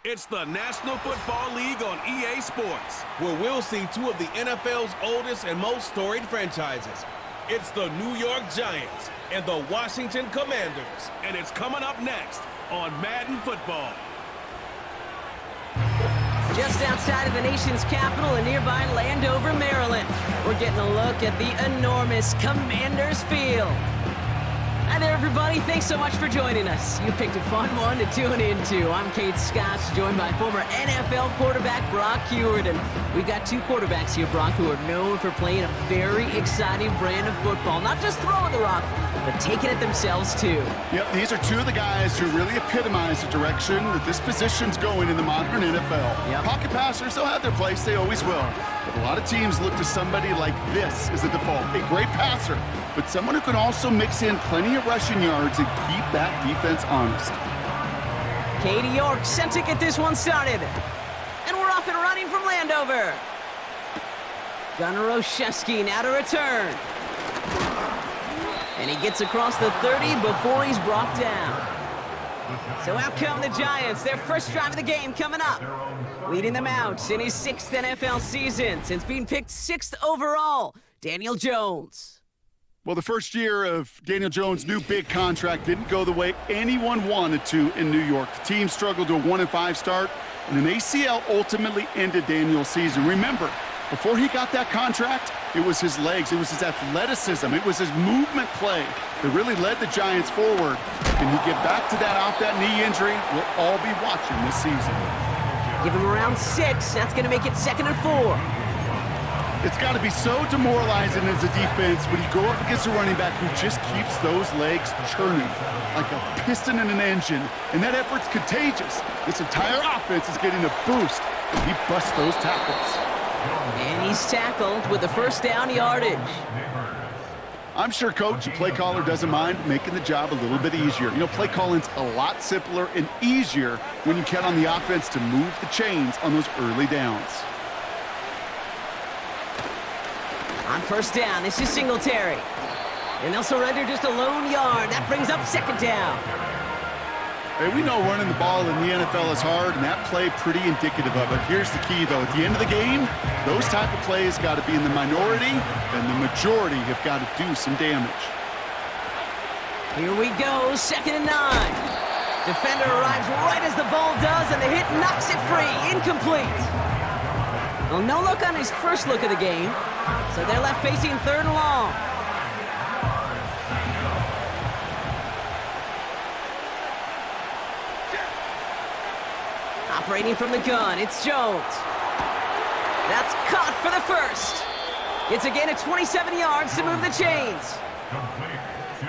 It's the National Football League on EA Sports, where we'll see two of the NFL's oldest and most storied franchises. It's the New York Giants and the Washington Commanders. And it's coming up next on Madden Football. Just outside of the nation's capital in nearby Landover, Maryland, we're getting a look at the enormous Commanders Field. Hi there, everybody. Thanks so much for joining us. You picked a fun one to tune into. I'm Kate Scott, joined by former NFL quarterback Brock Huard. And we've got two quarterbacks here, Brock, who are known for playing a very exciting brand of football. Not just throwing the rock, but taking it themselves, too. Yep, these are two of the guys who really epitomize the direction that this position's going in the modern NFL. Yep. Pocket passers, they'll have their place. They always will. But a lot of teams look to somebody like this as a default. A great passer, but someone who can also mix in plenty of rushing yards and keep that defense honest. Katie York set to get this one started. And we're off and running from Landover. Gunnar Olszewski now to return. And he gets across the 30 before he's brought down. So out come the Giants, their first drive of the game coming up. Leading them out in his 6th NFL season since being picked 6th overall, Daniel Jones. Well, the first year of Daniel Jones' new big contract didn't go the way anyone wanted to in New York. The team struggled to a 1-5 start, and an ACL ultimately ended Daniel's season. Remember, before he got that contract, it was his legs, it was his athleticism, it was his movement play that really led the Giants forward. Can he get back to that off that knee injury? We'll all be watching this season. Give him around 6. That's going to make it 2nd and 4. It's got to be so demoralizing as a defense when you go up against a running back who just keeps those legs churning like a piston in an engine, and that effort's contagious. This entire offense is getting a boost, and he busts those tackles. And he's tackled with the first down yardage. I'm sure coach and play caller doesn't mind making the job a little bit easier. You know, play calling's a lot simpler and easier when you count on the offense to move the chains on those early downs. On first down, this is Singletary. And they'll surrender just a lone yard. That brings up 2nd down. Hey, we know running the ball in the NFL is hard, and that play pretty indicative of it. Here's the key, though. At the end of the game, those type of plays got to be in the minority, and the majority have got to do some damage. Here we go, 2nd and 9. Defender arrives right as the ball does, and the hit knocks it free. Incomplete. Well, no look on his first look of the game, so they're left facing 3rd and long. Operating from the gun, it's Jones. That's caught for the first. It's a gain of 27 yards to move the chains.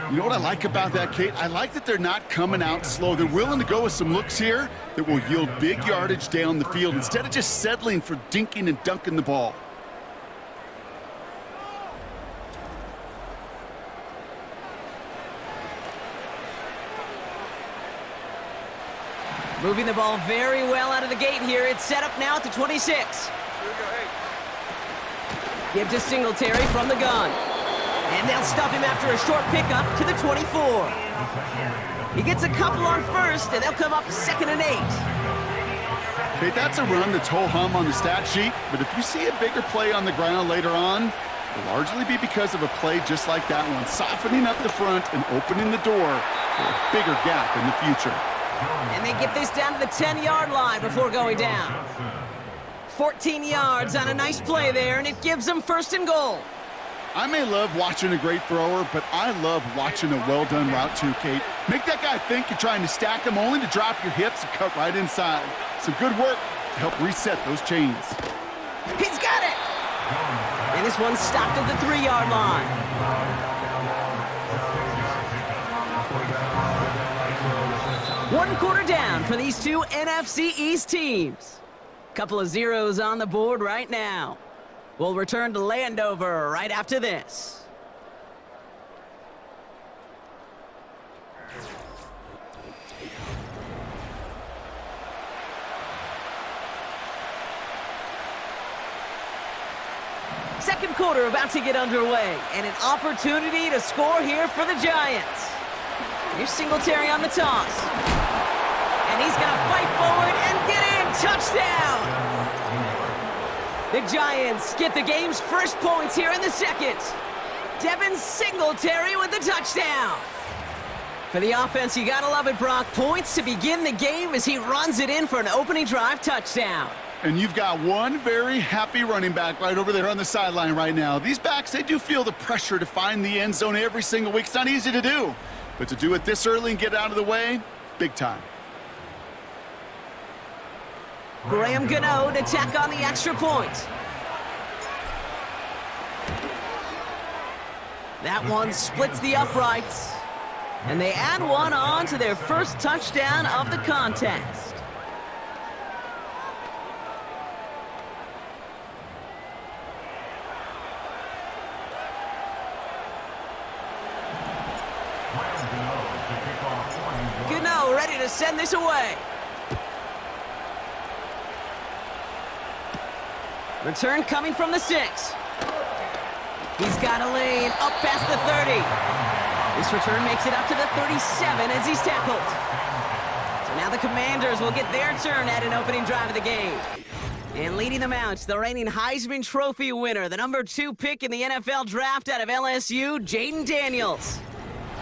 You know what I like about that, Kate? I like that they're not coming out slow. They're willing to go with some looks here that will yield big yardage down the field instead of just settling for dinking and dunking the ball. Moving the ball very well out of the gate here. It's set up now at the 26. Give to Singletary from the gun. And they'll stop him after a short pickup to the 24. He gets a couple on first, and they'll come up 2nd and 8. Okay, that's a run that's ho-hum on the stat sheet, but if you see a bigger play on the ground later on, it'll largely be because of a play just like that one, softening up the front and opening the door for a bigger gap in the future. And they get this down to the 10-yard line before going down. 14 yards on a nice play there, and it gives them 1st and goal. I may love watching a great thrower, but I love watching a well-done route too, Kate. Make that guy think you're trying to stack him only to drop your hips and cut right inside. Some good work to help reset those chains. He's got it! And this one's stopped at the 3-yard line. One quarter down for these two NFC East teams. Couple of zeros on the board right now. We'll return to Landover right after this. Second quarter about to get underway, and an opportunity to score here for the Giants. Here's Singletary on the toss. And he's going to fight forward and get in. The Giants get the game's first points here in the second. Devin Singletary with the touchdown. For the offense, you gotta love it, Brock. Points to begin the game as he runs it in for an opening drive touchdown. And you've got one very happy running back right over there on the sideline right now. These backs, they do feel the pressure to find the end zone every single week. It's not easy to do, but to do it this early and get out of the way, big time. Graham Gano to tack on the extra point. That one splits the uprights. And they add one on to their first touchdown of the contest. Gano ready to send this away. Return coming from the 6. He's got a lane up past the 30. This return makes it up to the 37 as he's tackled. So now the Commanders will get their turn at an opening drive of the game. And leading them out, the reigning Heisman Trophy winner, the number 2 pick in the NFL draft out of LSU, Jaden Daniels.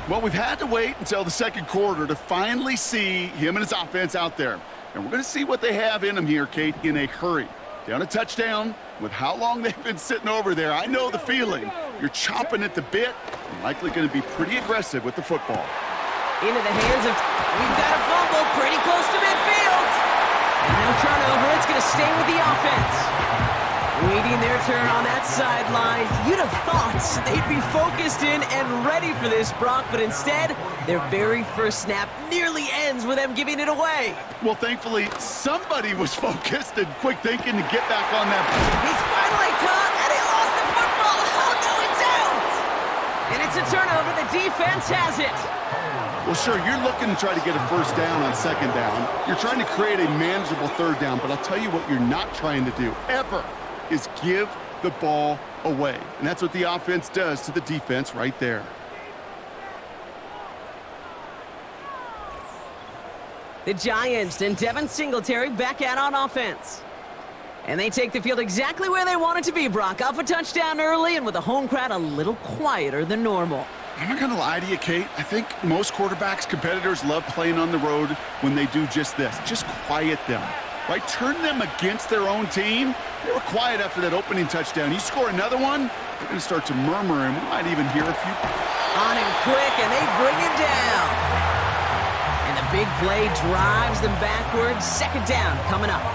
Well, we've had to wait until the second quarter to finally see him and his offense out there. And we're going to see what they have in them here, Kate, in a hurry. Down a touchdown with how long they've been sitting over there. I know the feeling. You're chomping at the bit and likely going to be pretty aggressive with the football. Into the hands of... We've got a fumble pretty close to midfield. And no turnover. It's going to stay with the offense. Waiting their turn on that sideline. You'd have thought they'd be focused in and ready for this, Brock, but instead, their very first snap nearly ends with them giving it away. Well, thankfully, somebody was focused and quick thinking to get back on that. He's finally caught, and he lost the football. Oh, no, it's out! And it's a turnover. The defense has it. Well, sure, you're looking to try to get a first down on second down. You're trying to create a manageable third down, but I'll tell you what you're not trying to do, ever, is give the ball away. And that's what the offense does to the defense right there. The Giants and Devin Singletary back out on offense. And they take the field exactly where they want it to be, Brock. Up a touchdown early and with the home crowd a little quieter than normal. I'm not going to lie to you, Kate. I think most quarterbacks, competitors love playing on the road when they do just this. Just quiet them. Right? Turn them against their own team. They were quiet after that opening touchdown. You score another one, they're going to start to murmur, and we might even hear a few. On him quick, and they bring it down. And the big play drives them backwards. Second down coming up.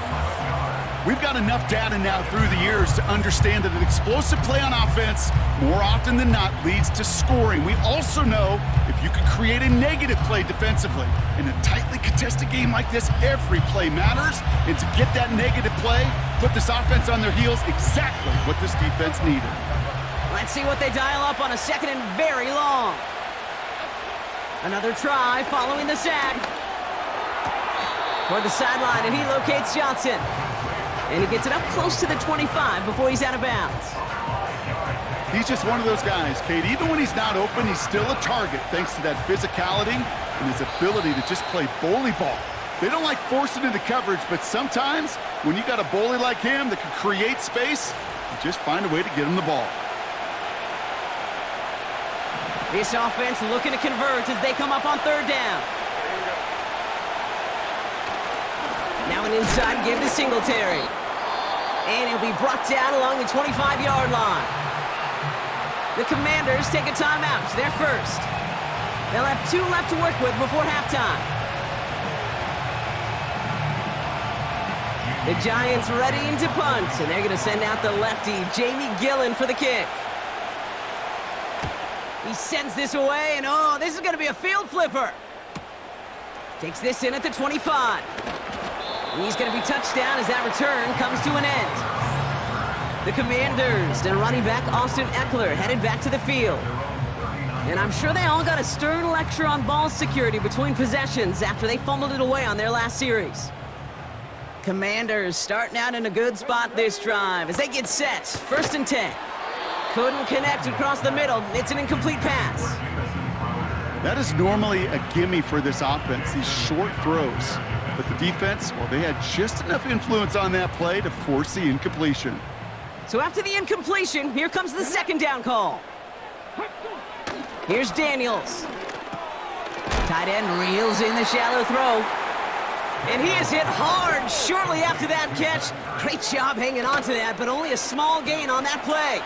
We've got enough data now through the years to understand that an explosive play on offense more often than not leads to scoring. We also know if you can create a negative play defensively. In a tightly contested game like this, every play matters. And to get that negative play, put this offense on their heels, exactly what this defense needed. Let's see what they dial up on a second and very long. Another try following the sack. Toward the sideline, and he locates Johnson. And he gets it up close to the 25 before he's out of bounds. He's just one of those guys, Kate. Even when he's not open, he's still a target thanks to that physicality and his ability to just play bully ball. They don't like forcing into coverage, but sometimes when you got a bully like him that can create space, you just find a way to get him the ball. This offense looking to convert as they come up on third down. Now an inside give to Singletary. And he'll be brought down along the 25-yard line. The Commanders take a timeout. They're first. They'll have 2 left to work with before halftime. The Giants readying to punt, and they're going to send out the lefty, Jamie Gillen, for the kick. He sends this away, and oh, this is going to be a field flipper. Takes this in at the 25. And he's going to be touched down as that return comes to an end. The Commanders and running back Austin Eckler headed back to the field. And I'm sure they all got a stern lecture on ball security between possessions after they fumbled it away on their last series. Commanders starting out in a good spot this drive as they get set. 1st and 10. Couldn't connect across the middle. It's an incomplete pass. That is normally a gimme for this offense, these short throws. But the defense, well, they had just enough influence on that play to force the incompletion. So after the incompletion, here comes the second down call. Here's Daniels. Tight end reels in the shallow throw. And he is hit hard shortly after that catch. Great job hanging on to that, but only a small gain on that play.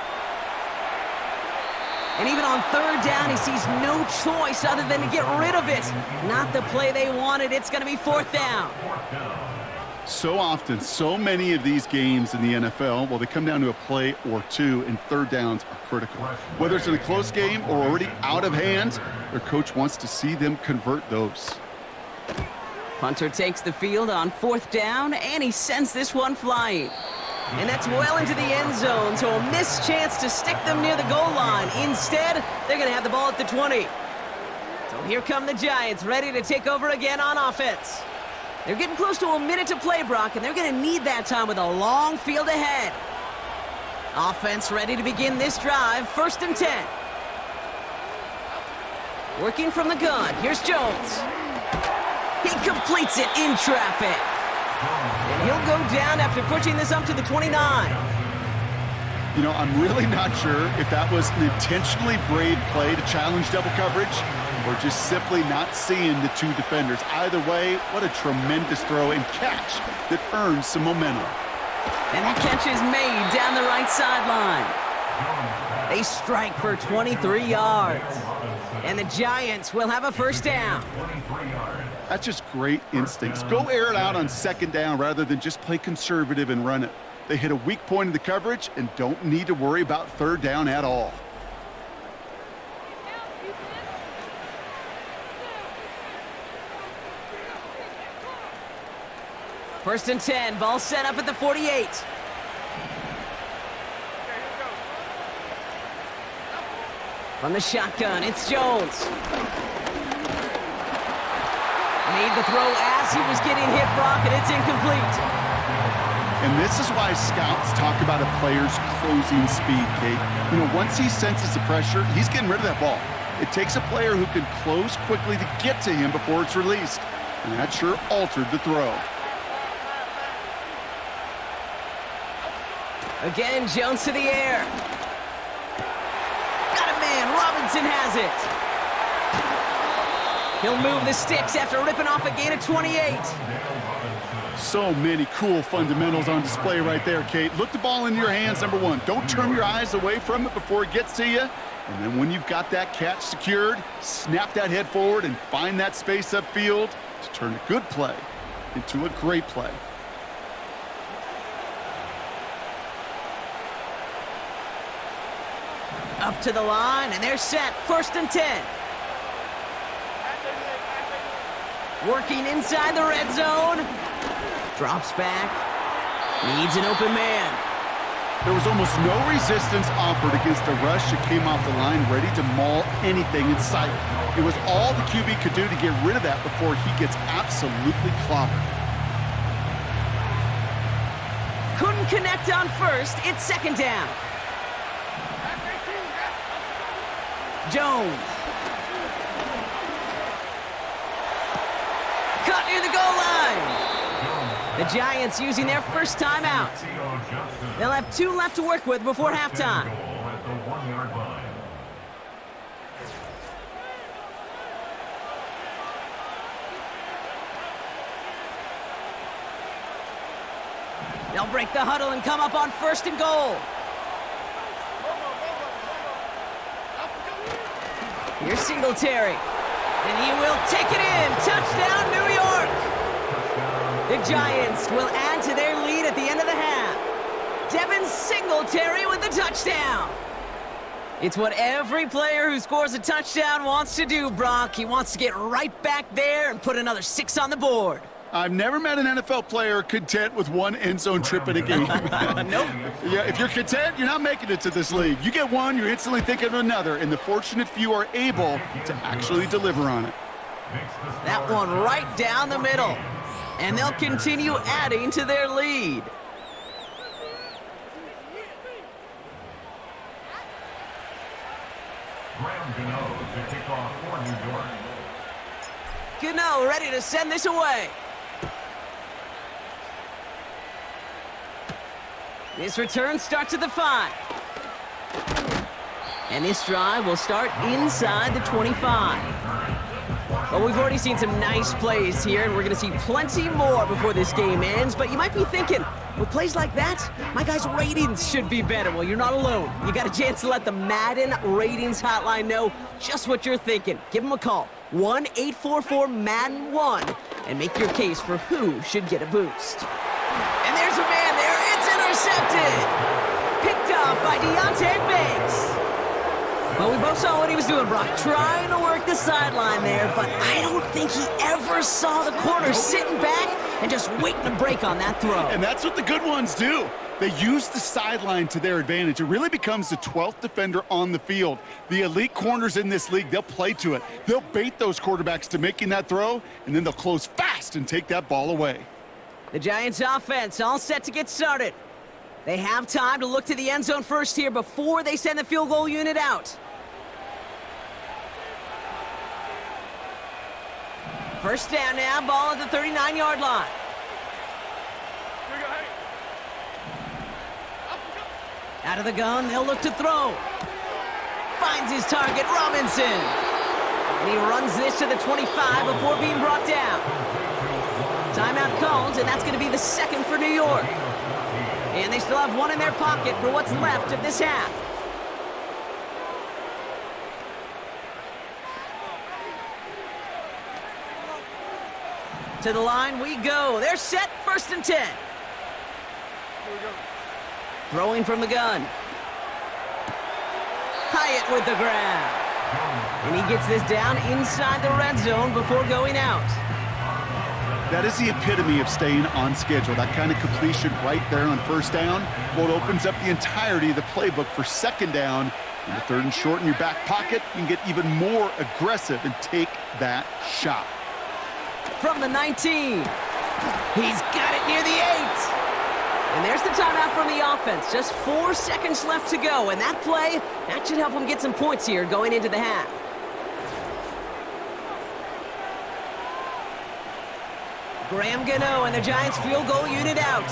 And even on third down, he sees no choice other than to get rid of it. Not the play they wanted. It's going to be fourth down. So often, so many of these games in the NFL, well, they come down to a play or two, and third downs are critical. Whether it's in a close game or already out of hand, their coach wants to see them convert those. Punter takes the field on fourth down, and he sends this one flying. And that's well into the end zone, so a missed chance to stick them near the goal line. Instead, they're going to have the ball at the 20. So here come the Giants, ready to take over again on offense. They're getting close to a minute to play, Brock, and they're going to need that time with a long field ahead. Offense ready to begin this drive, 1st and 10. Working from the gun, here's Jones. He completes it in traffic. And he'll go down after pushing this up to the 29. You know, I'm really not sure if that was an intentionally brave play to challenge double coverage or just simply not seeing the two defenders. Either way, what a tremendous throw and catch that earns some momentum. And that catch is made down the right sideline. They strike for 23 yards. And the Giants will have a first down. That's just great instincts. Go air it out on second down rather than just play conservative and run it. They hit a weak point in the coverage and don't need to worry about third down at all. First and 10, ball set up at the 48. From the shotgun, it's Jones. Made the throw as he was getting hit, Brock, and it's incomplete. And this is why scouts talk about a player's closing speed, Kate. You know, once he senses the pressure, he's getting rid of that ball. It takes a player who can close quickly to get to him before it's released. And that sure altered the throw. Again, Jones to the air. Got a man, Robinson has it. He'll move the sticks after ripping off a gain of 28. So many cool fundamentals on display right there, Kate. Look the ball in your hands, number one. Don't turn your eyes away from it before it gets to you. And then when you've got that catch secured, snap that head forward and find that space upfield to turn a good play into a great play. Up to the line, and they're set. 1st and 10. Working inside the red zone. Drops back. Needs an open man. There was almost no resistance offered against a rush that came off the line ready to maul anything in sight. It was all the QB could do to get rid of that before he gets absolutely clobbered. Couldn't connect on first. It's 2nd down. Jones. Cut near the goal line. The Giants using their first timeout. They'll have 2 left to work with before halftime. They'll break the huddle and come up on 1st and goal. Here's Singletary. And he will take it in. Touchdown, New York. The Giants will add to their lead at the end of the half. Devin Singletary with the touchdown. It's what every player who scores a touchdown wants to do, Brock. He wants to get right back there and put another 6 on the board. I've never met an NFL player content with 1 end zone trip in a game. Nope. Yeah, if you're content, you're not making it to this league. You get one, you're instantly thinking of another, and the fortunate few are able to actually deliver on it. That one right down the middle. And they'll continue adding to their lead. To kick off for New York. Gano ready to send this away. This return starts at the 5. And this drive will start inside the 25. Well, we've already seen some nice plays here, and we're going to see plenty more before this game ends. But you might be thinking, with plays like that, my guys' ratings should be better. Well, you're not alone. You got a chance to let the Madden ratings hotline know just what you're thinking. Give them a call, 1-844-MADDEN-1, and make your case for who should get a boost. And there's a man there. It's intercepted. Picked off by Deontay Banks. Well, we both saw what he was doing, Brock, trying to work the sideline there, but I don't think he ever saw the corner sitting back and just waiting to break on that throw. And that's what the good ones do. They use the sideline to their advantage. It really becomes the 12th defender on the field. The elite corners in this league, they'll play to it. They'll bait those quarterbacks to making that throw, and then they'll close fast and take that ball away. The Giants offense all set to get started. They have time to look to the end zone first here before they send the field goal unit out. First down now, ball at the 39-yard line. Out of the gun, they'll look to throw. Finds his target, Robinson. And he runs this to the 25 before being brought down. Timeout called, and that's going to be the second for New York. And they still have one in their pocket for what's left of this half. To the line we go. They're set, 1st and 10. Throwing from the gun. Hyatt with the grab. And he gets this down inside the red zone before going out. That is the epitome of staying on schedule. That kind of completion right there on 1st down. Well, it opens up the entirety of the playbook for 2nd down. In the 3rd and short in your back pocket, you can get even more aggressive and take that shot. From the 19. He's got it near the 8. And there's the timeout from the offense. Just 4 seconds left to go. And that play, that should help them get some points here going into the half. Graham Gano and the Giants field goal unit out.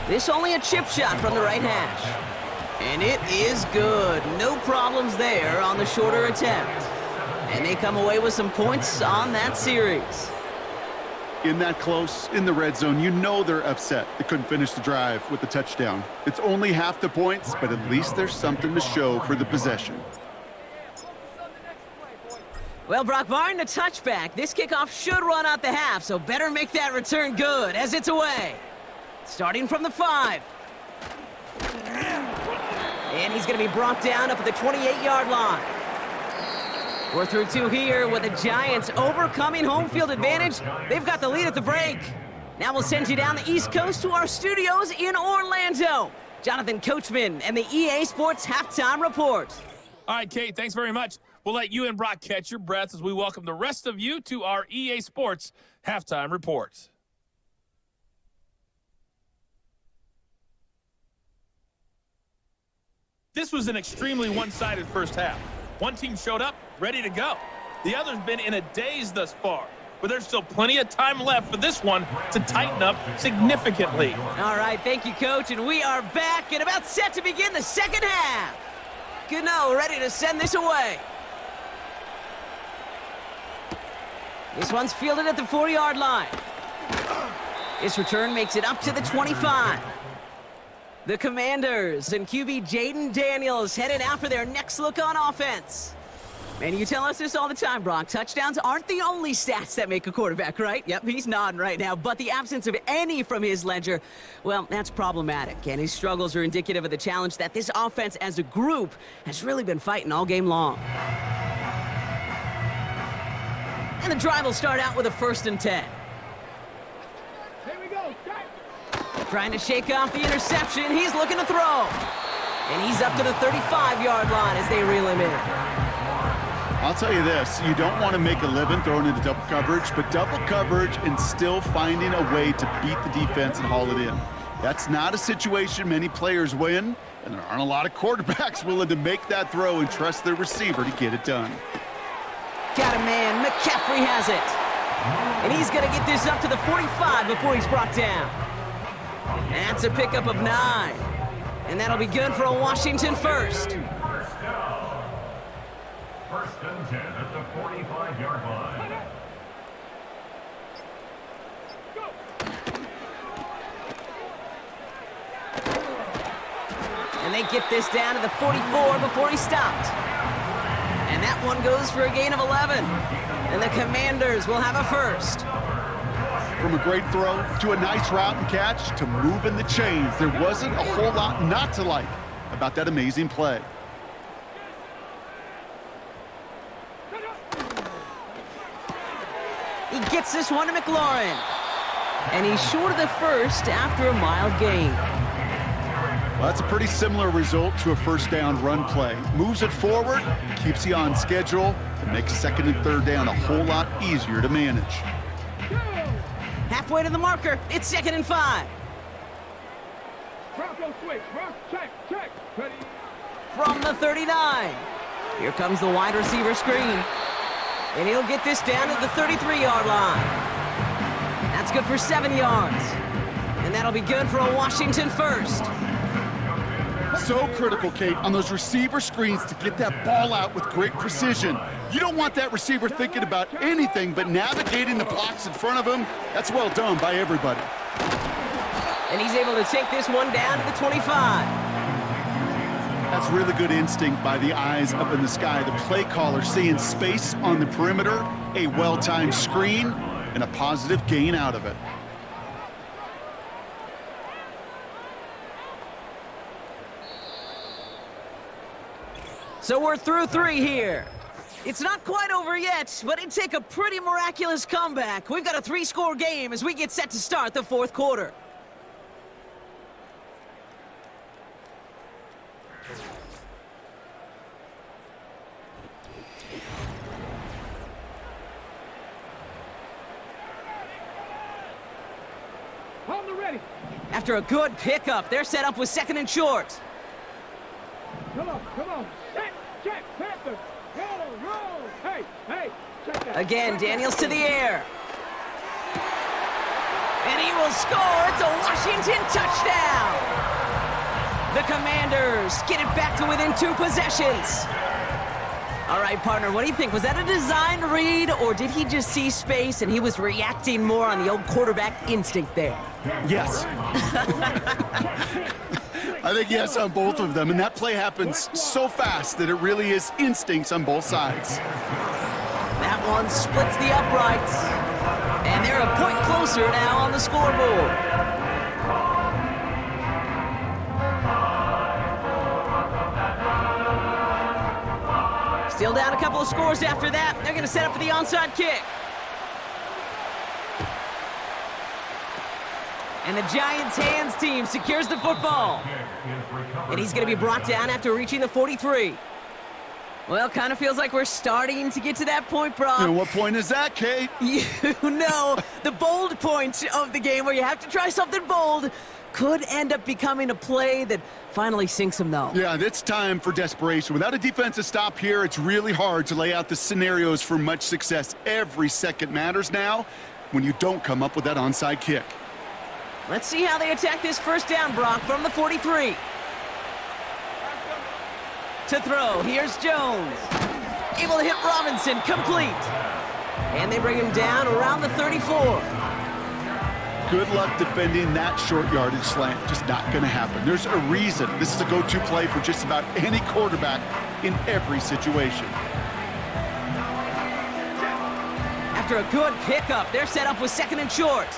This only a chip shot from the right hash. And it is good. No problems there on the shorter attempt. And they come away with some points on that series. In that close, in the red zone, you know they're upset. They couldn't finish the drive with the touchdown. It's only half the points, but at least there's something to show for the possession. Well, Brock, barring the touchback, this kickoff should run out the half, so better make that return good as it's away. Starting from the 5. And he's going to be brought down up at the 28-yard line. We're through 2 here with the Giants overcoming home field advantage. They've got the lead at the break. Now we'll send you down the East Coast to our studios in Orlando. Jonathan Coachman and the EA Sports Halftime Report. All right, Kate, thanks very much. We'll let you and Brock catch your breath as we welcome the rest of you to our EA Sports Halftime Report. This was an extremely one-sided first half. One team showed up, ready to go. The other's been in a daze thus far, but there's still plenty of time left for this one to tighten up significantly. All right, thank you, Coach, and we are back and about set to begin the second half. Gano ready to send this away. This one's fielded at the 4-yard line. This return makes it up to the 25. The Commanders and QB Jaden Daniels headed out for their next look on offense. Man, you tell us this all the time, Brock. Touchdowns aren't the only stats that make a quarterback, right? Yep, he's nodding right now. But the absence of any from his ledger, well, that's problematic. And his struggles are indicative of the challenge that this offense as a group has really been fighting all game long. And the drive will start out with a 1st and 10. Trying to shake off the interception. He's looking to throw. And he's up to the 35-yard line as they reel him in. I'll tell you this, you don't want to make a living throwing into double coverage, but double coverage and still finding a way to beat the defense and haul it in. That's not a situation many players win, and there aren't a lot of quarterbacks willing to make that throw and trust their receiver to get it done. Got a man. McCaffrey has it. And he's going to get this up to the 45 before he's brought down. That's a pickup of 9. And that'll be good for a Washington first. First down. First and 10 at the 45-yard line. And they get this down to the 44 before he stopped. And that one goes for a gain of 11. And the Commanders will have a first. From a great throw to a nice route and catch to moving the chains, there wasn't a whole lot not to like about that amazing play. He gets this one to McLaurin. And he's short of the first after a mild gain. Well, that's a pretty similar result to a first down run play. Moves it forward, keeps you on schedule, and makes second and third down a whole lot easier to manage. Halfway to the marker, it's 2nd and 5. Bronco switch, check, ready. From the 39. Here comes the wide receiver screen. And he'll get this down to the 33-yard line. That's good for 7 yards. And that'll be good for a Washington first. So critical, Kate, on those receiver screens to get that ball out with great precision. You don't want that receiver thinking about anything but navigating the blocks in front of him. That's well done by everybody. And he's able to take this one down to the 25. That's really good instinct by the eyes up in the sky. The play caller seeing space on the perimeter, a well-timed screen, and a positive gain out of it. So we're through 3 here. It's not quite over yet, but it'd take a pretty miraculous comeback. We've got a 3-score game as we get set to start the 4th quarter. On the ready. After a good pickup, they're set up with 2nd and short. Come on. Check, Panther. Roll. Hey, check that. Again, Daniels to the air. And he will score. It's a Washington touchdown. The Commanders get it back to within 2 possessions. All right, partner, what do you think? Was that a designed read, or did he just see space and he was reacting more on the old quarterback instinct there? Yes. I think yes on both of them, and that play happens so fast that it really is instincts on both sides. That one splits the uprights, and they're a point closer now on the scoreboard. Still down a couple of scores after that. They're going to set up for the onside kick. And the Giants' hands team secures the football. And he's going to be brought down after reaching the 43. Well, kind of feels like we're starting to get to that point, Brock. And what point is that, Kate? You know, the bold point of the game where you have to try something bold could end up becoming a play that finally sinks him, though. Yeah, it's time for desperation. Without a defensive stop here, it's really hard to lay out the scenarios for much success. Every second matters now when you don't come up with that onside kick. Let's see how they attack this first down, Brock, from the 43. To throw, here's Jones. Able to hit Robinson, complete. And they bring him down around the 34. Good luck defending that short yardage slant. Just not going to happen. There's a reason this is a go-to play for just about any quarterback in every situation. After a good pickup, they're set up with 2nd and short.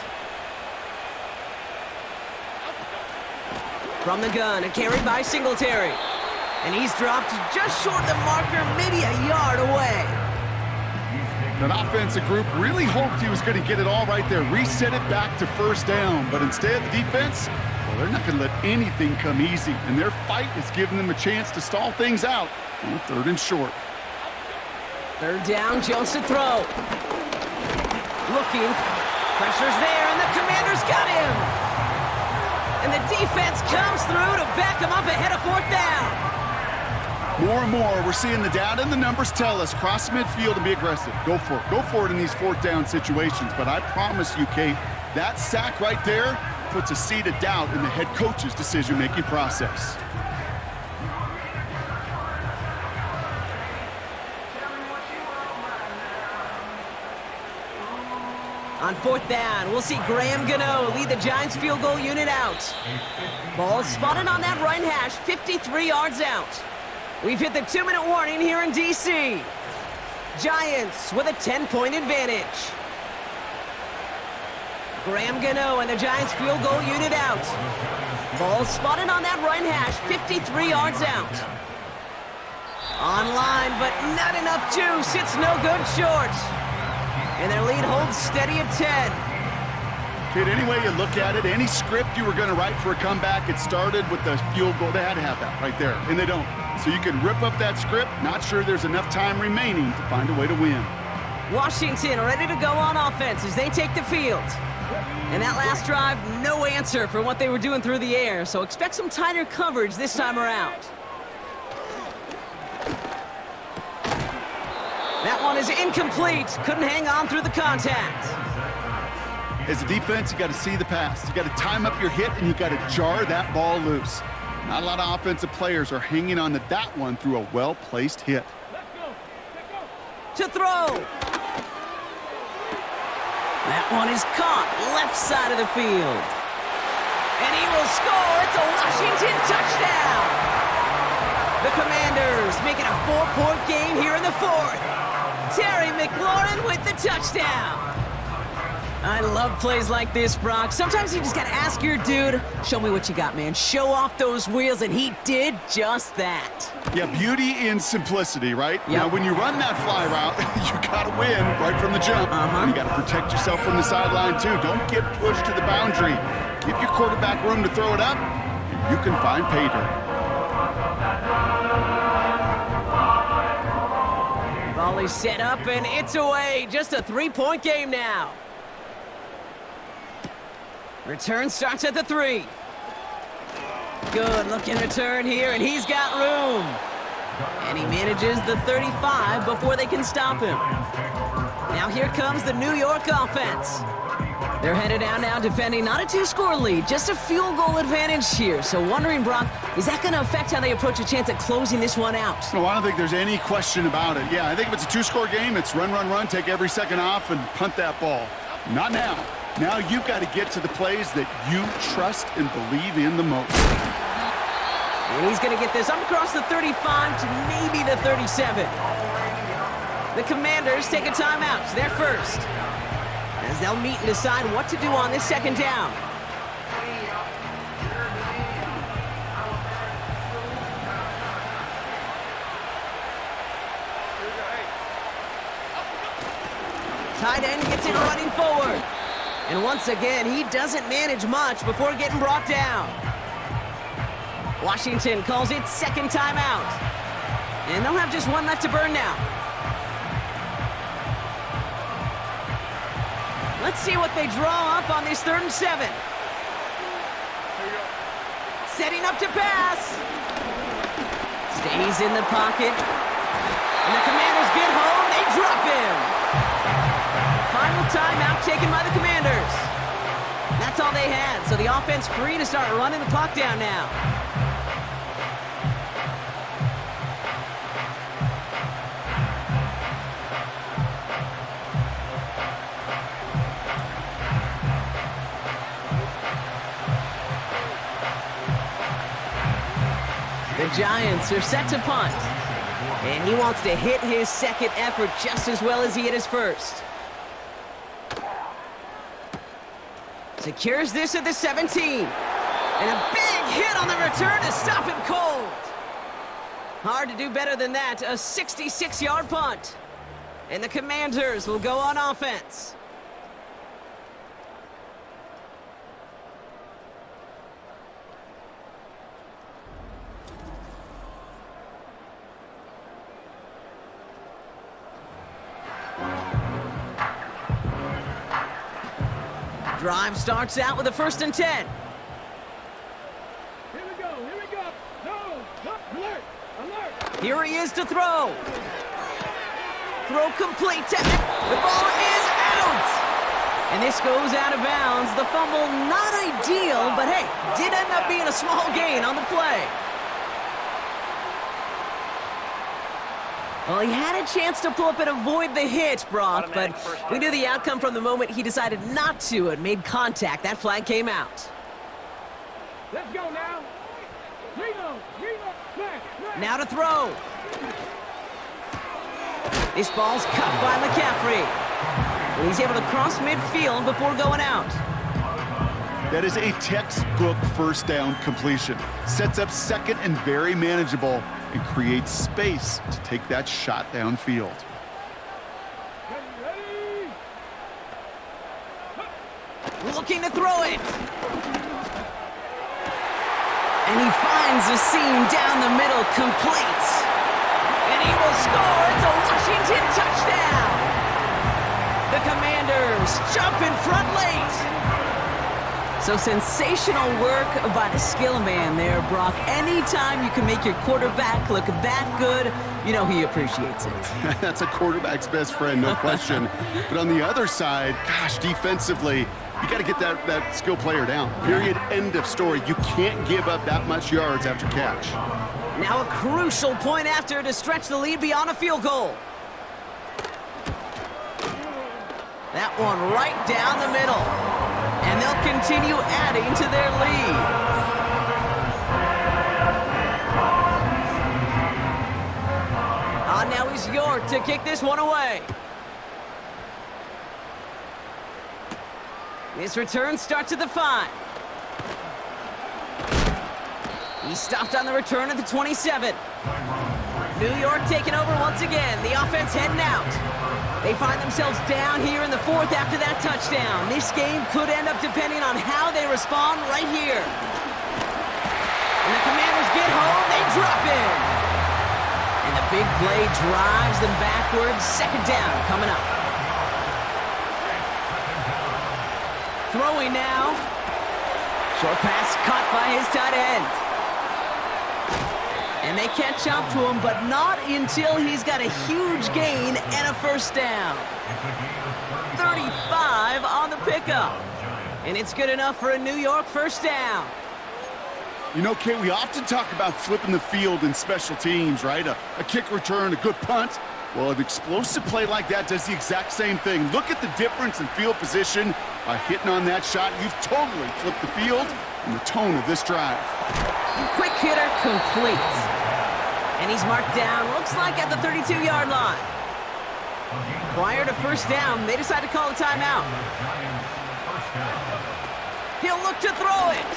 From the gun, and carried by Singletary. And he's dropped just short of the marker, maybe a yard away. That offensive group really hoped he was going to get it all right there, reset it back to first down. But instead, the defense, well, they're not going to let anything come easy. And their fight is giving them a chance to stall things out on 3rd and short. 3rd down, Jones to throw. Looking, pressure's there, and the Commanders got him. And the defense comes through to back him up ahead of 4th down. More and more, we're seeing the data and the numbers tell us cross midfield and be aggressive. Go for it. Go for it in these 4th down situations. But I promise you, Kate, that sack right there puts a seed of doubt in the head coach's decision-making process. On 4th down, we'll see Graham Gano lead the Giants field goal unit out. Ball spotted on that right hash, 53 yards out. We've hit the 2-minute warning here in D.C. Giants with a 10-point advantage. Graham Gano and the Giants field goal unit out. Ball spotted on that right hash, 53 yards out. Online, but not enough juice. It's no good short. And their lead holds steady at 10. Kid, any way you look at it, any script you were going to write for a comeback, it started with the field goal. They had to have that right there, and they don't. So you can rip up that script. Not sure there's enough time remaining to find a way to win. Washington ready to go on offense as they take the field. And that last drive, no answer for what they were doing through the air, so expect some tighter coverage this time around. That one is incomplete. Couldn't hang on through the contact. As a defense, you got to see the pass. You got to time up your hit, and you got to jar that ball loose. Not a lot of offensive players are hanging on to that one through a well-placed hit. To throw. That one is caught left side of the field. And he will score. It's a Washington touchdown. The Commanders making a 4-point game here in the 4th. Terry McLaurin with the touchdown. I love plays like this, Brock. Sometimes you just got to ask your dude, show me what you got, man. Show off those wheels, and he did just that. Yeah, beauty in simplicity, right? Yep. Now, when you run that fly route, you got to win right from the jump. You got to protect yourself from the sideline, too. Don't get pushed to the boundary. Give your quarterback room to throw it up, and you can find pay dirt. Ball is set up, and it's away. Just a 3-point game now. Return starts at the 3. Good looking return here, and he's got room. And he manages the 35 before they can stop him. Now here comes the New York offense. They're headed out now defending not a 2-score lead, just a field goal advantage here. So wondering, Brock, is that going to affect how they approach a chance at closing this one out? No, I don't think there's any question about it. Yeah, I think if it's a 2-score game, it's run, run, run, take every second off, and punt that ball. Not now. Now you've got to get to the plays that you trust and believe in the most. And he's going to get this up across the 35 to maybe the 37. The Commanders take a timeout. They're first, as they'll meet and decide what to do on this 2nd down. Tight end gets it running forward. And once again, he doesn't manage much before getting brought down. Washington calls it 2nd timeout. And they'll have just one left to burn now. Let's see what they draw up on this 3rd and 7. Setting up to pass. Stays in the pocket. And the Commanders get home. They drop him. Final timeout taken by the Commanders. That's all they had, so the offense free to start running the clock down now. The Giants are set to punt. And he wants to hit his 2nd effort just as well as he hit his 1st. Secures this at the 17. And a big hit on the return to stop him cold. Hard to do better than that. A 66-yard punt. And the Commanders will go on offense. Drive starts out with a 1st and 10. Here we go, here we go. No, alert, alert. Here he is to throw. Throw complete. The ball is out. And this goes out of bounds. The fumble not ideal hey, did end up being a small gain on the play. Well, he had a chance to pull up and avoid the hit, Brock, but we knew the outcome from the moment he decided not to and made contact. That flag came out. Let's go now. Reload. Flag. Now to throw. This ball's cut by McCaffrey. And he's able to cross midfield before going out. That is a textbook first down completion. Sets up second and very manageable and creates space to take that shot downfield. Looking to throw it. And he finds a seam down the middle, complete. And he will score. It's a Washington touchdown. The Commanders jump in front late. So sensational work by the skill man there, Brock. Anytime you can make your quarterback look that good, you know he appreciates it. That's a quarterback's best friend, no question. But on the other side, gosh, defensively, you got to get that skill player down. Period, end of story. You can't give up that much yards after catch. Now a crucial point after to stretch the lead beyond a field goal. That one right down the middle. And they'll continue adding to their lead. Now is York to kick this one away. This return starts at the 5. He stopped on the return at the 27. New York taking over once again. The offense heading out. They find themselves down here in the 4th after that touchdown. This game could end up depending on how they respond right here. And the Commanders get home, they drop in. And the big play drives them backwards. Second down coming up. Throwing now. Short pass caught by his tight end. And they catch up to him, but not until he's got a huge gain and a first down. 35 on the pickup. And it's good enough for a New York first down. You know, Kate, we often talk about flipping the field in special teams, right? A kick return, a good punt. Well, an explosive play like that does the exact same thing. Look at the difference in field position by hitting on that shot. You've totally flipped the field and the tone of this drive. Quick hitter complete. And he's marked down, looks like at the 32-yard line. Prior to first down, they decide to call a timeout. He'll look to throw it.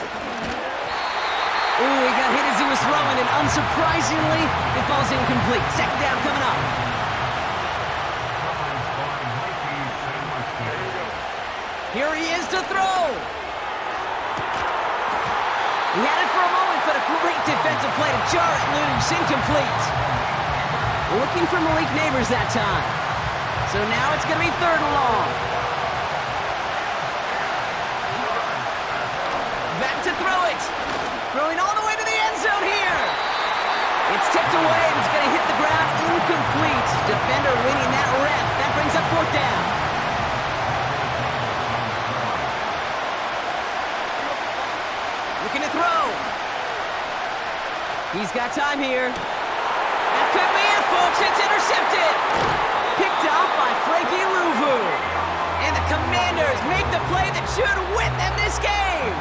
Ooh, he got hit as he was throwing, and unsurprisingly, it falls incomplete. Second down coming up. Here he is to throw. He had it for a moment, but a great defensive play to jar it loose. Incomplete. Looking for Malik Neighbors that time. So now it's going to be 3rd and long. Back to throw it. Throwing all the way to the end zone here. It's tipped away and it's going to hit the ground incomplete. Defender winning that rep. That brings up 4th down. Looking to throw. He's got time here. That could be it, folks. It's intercepted. Picked off by Frankie Louvu. And the Commanders make the play that should win them this game.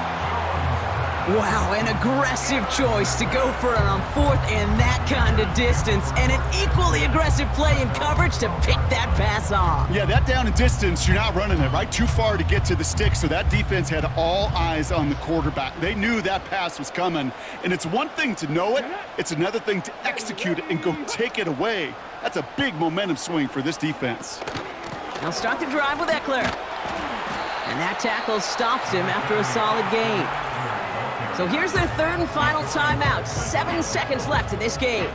Wow, an aggressive choice to go for it on 4th and that kind of distance. And an equally aggressive play in coverage to pick that pass off. Yeah, that down and distance, you're not running it, right? Too far to get to the stick, so that defense had all eyes on the quarterback. They knew that pass was coming, and it's one thing to know it, it's another thing to execute it and go take it away. That's a big momentum swing for this defense. They'll start the drive with Eckler. And that tackle stops him after a solid gain. So here's their 3rd and final timeout. 7 seconds left in this game.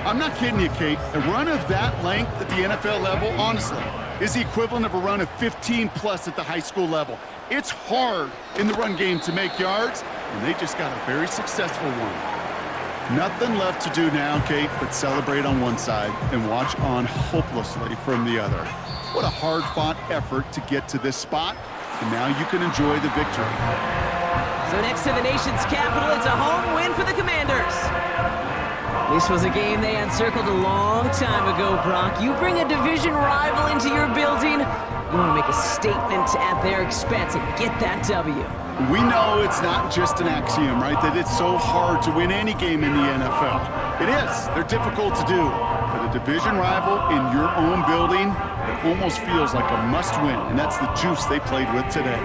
I'm not kidding you, Kate. A run of that length at the NFL level, honestly, is the equivalent of a run of 15+ at the high school level. It's hard in the run game to make yards, and they just got a very successful one. Nothing left to do now, Kate, but celebrate on one side and watch on hopelessly from the other. What a hard-fought effort to get to this spot, and now you can enjoy the victory. So next to the nation's capital, it's a home win for the Commanders. This was a game they had circled a long time ago, Brock. You bring a division rival into your building, you want to make a statement at their expense and get that W. We know it's not just an axiom, right, that it's so hard to win any game in the NFL. It is. They're difficult to do. But a division rival in your own building, it almost feels like a must-win, and that's the juice they played with today.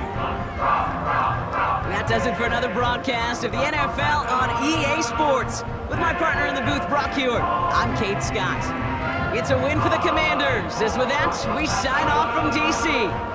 That does it for another broadcast of the NFL on EA Sports. With my partner in the booth, Brock Hewitt, I'm Kate Scott. It's a win for the Commanders, as with that, we sign off from D.C.